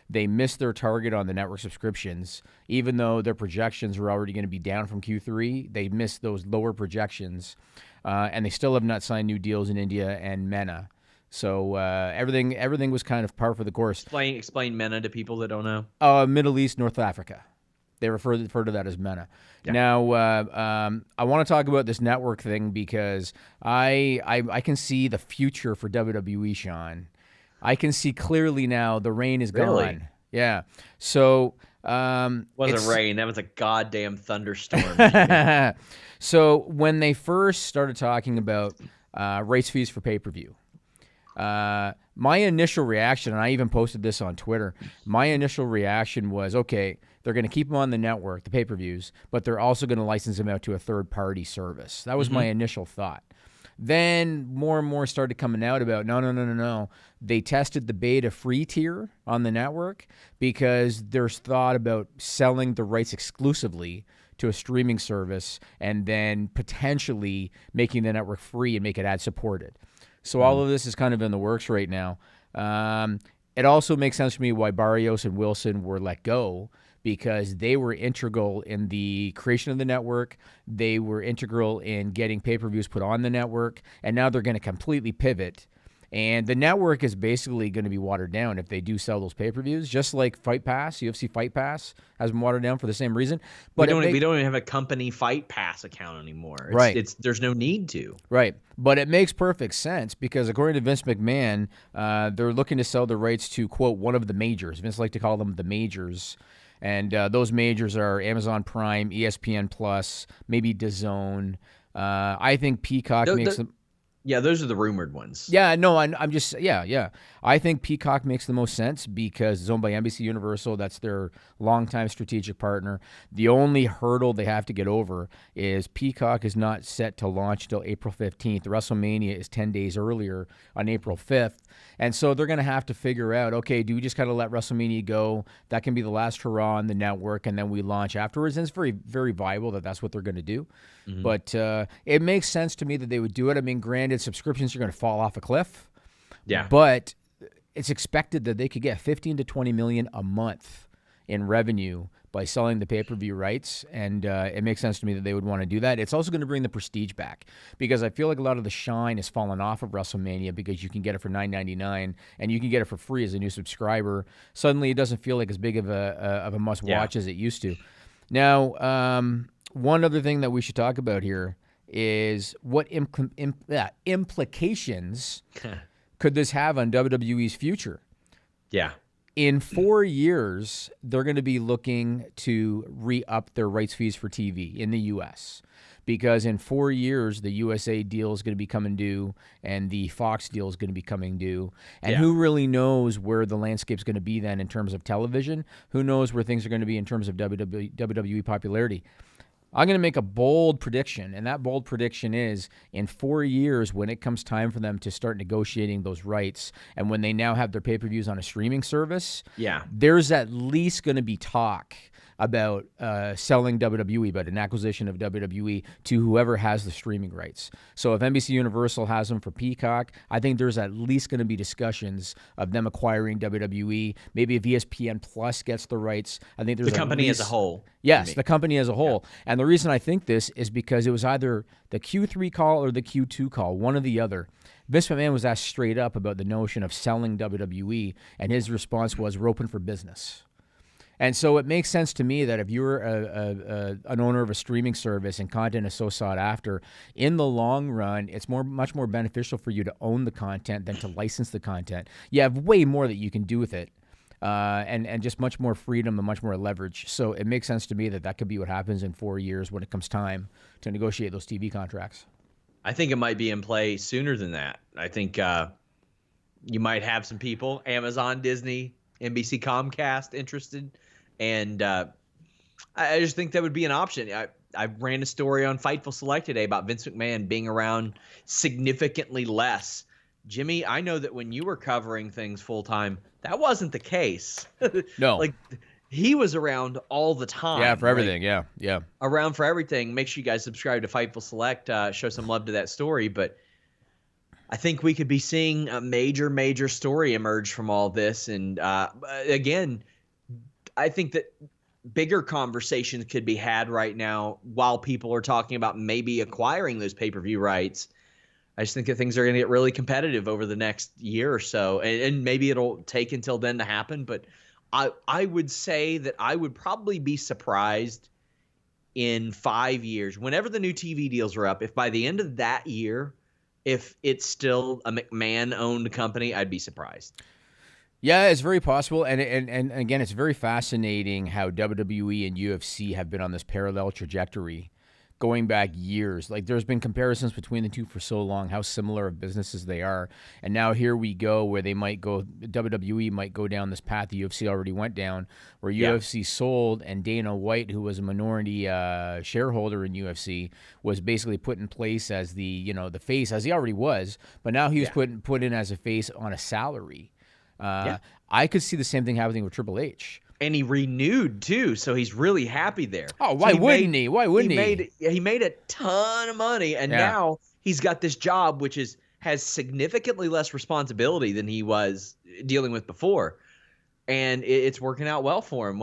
they missed their target on the network subscriptions. Even though their projections were already going to be down from Q3, they missed those lower projections, and they still have not signed new deals in India and MENA. So everything was kind of par for the course. Explain MENA to people that don't know. Middle East, North Africa. They refer to that as MENA. Yeah. Now, I want to talk about this network thing because I can see the future for WWE, Sean. I can see clearly now the rain is gone. Yeah. So wasn't rain. That was a goddamn thunderstorm. So when they first started talking about rights fees for pay-per-view, my initial reaction, and I even posted this on Twitter, my initial reaction was, okay, they're going to keep them on the network, the pay-per-views, but they're also going to license them out to a third-party service. That was my initial thought. Then more and more started coming out about, no. They tested the beta free tier on the network because there's thought about selling the rights exclusively to a streaming service and then potentially making the network free and make it ad-supported. So all of this is kind of in the works right now. It also makes sense to me why Barrios and Wilson were let go, because they were integral in the creation of the network. They were integral in getting pay-per-views put on the network, and now they're going to completely pivot. And the network is basically going to be watered down if they do sell those pay-per-views, just like Fight Pass, UFC Fight Pass has been watered down for the same reason. But we don't even have a company Fight Pass account anymore. There's no need to. Right. But it makes perfect sense because according to Vince McMahon, they're looking to sell the rights to, quote, one of the majors. Vince likes to call them the majors. And those majors are Amazon Prime, ESPN Plus, maybe DAZN. I think Peacock makes them. Yeah, those are the rumored ones. Yeah, no, I'm just, yeah. I think Peacock makes the most sense because it's owned by NBC Universal. That's their longtime strategic partner. The only hurdle they have to get over is Peacock is not set to launch till April 15th. WrestleMania is 10 days earlier on April 5th. And so they're going to have to figure out, okay, do we just kind of let WrestleMania go? That can be the last hurrah on the network, and then we launch afterwards. And it's very, very viable that that's what they're going to do. Mm-hmm. But it makes sense to me that they would do it. I mean, granted, subscriptions are going to fall off a cliff. Yeah. But it's expected that they could get 15 to 20 million a month in revenue by selling the pay-per-view rights, and it makes sense to me that they would want to do that. It's also going to bring the prestige back because I feel like a lot of the shine has fallen off of WrestleMania because you can get it for $9.99 and you can get it for free as a new subscriber. Suddenly, it doesn't feel like as big of a must-watch as it used to. Now, one other thing that we should talk about here is what implications could this have on WWE's future? Yeah. In 4 years, they're going to be looking to re-up their rights fees for TV in the U.S. because in 4 years, the USA deal is going to be coming due and the Fox deal is going to be coming due. And who really knows where the landscape's going to be then in terms of television? Who knows where things are going to be in terms of WWE popularity? I'm going to make a bold prediction, and that bold prediction is in 4 years when it comes time for them to start negotiating those rights and when they now have their pay-per-views on a streaming service, there's at least going to be talk about selling WWE, about an acquisition of WWE to whoever has the streaming rights. So if NBC Universal has them for Peacock, I think there's at least going to be discussions of them acquiring WWE. Maybe if ESPN Plus gets the rights, I think there's the company as a whole. Yes, the company as a whole. Yeah. And the reason I think this is because it was either the Q3 call or the Q2 call, one or the other. Vince McMahon was asked straight up about the notion of selling WWE, and his response was, we're open for business. And so it makes sense to me that if you're an owner of a streaming service and content is so sought after, in the long run, it's much more beneficial for you to own the content than to license the content. You have way more that you can do with it, and just much more freedom and much more leverage. So it makes sense to me that that could be what happens in 4 years when it comes time to negotiate those TV contracts. I think it might be in play sooner than that. I think you might have some people, Amazon, Disney, NBC, Comcast, interested. And I just think that would be an option. I ran a story on Fightful Select today about Vince McMahon being around significantly less. Jimmy, I know that when you were covering things full time, that wasn't the case. No. Like he was around all the time. Yeah, for everything. Like, yeah. Around for everything. Make sure you guys subscribe to Fightful Select. Show some love to that story. But I think we could be seeing a major story emerge from all this. And again, I think that bigger conversations could be had right now while people are talking about maybe acquiring those pay-per-view rights. I just think that things are going to get really competitive over the next year or so, and maybe it'll take until then to happen. But I would say that I would probably be surprised in 5 years, whenever the new TV deals are up, if by the end of that year, if it's still a McMahon-owned company, I'd be surprised. Yeah, it's very possible, and again, it's very fascinating how WWE and UFC have been on this parallel trajectory going back years. Like, there's been comparisons between the two for so long, how similar of businesses they are, and now here we go where they might go, WWE might go down this path the UFC already went down, where UFC sold, and Dana White, who was a minority shareholder in UFC, was basically put in place as the the face, as he already was, but now he was put in as a face on a salary. I could see the same thing happening with Triple H. And he renewed too, so he's really happy there. Oh, why wouldn't he? Why wouldn't he? He made a ton of money, and now he's got this job which has significantly less responsibility than he was dealing with before, and it's working out well for him.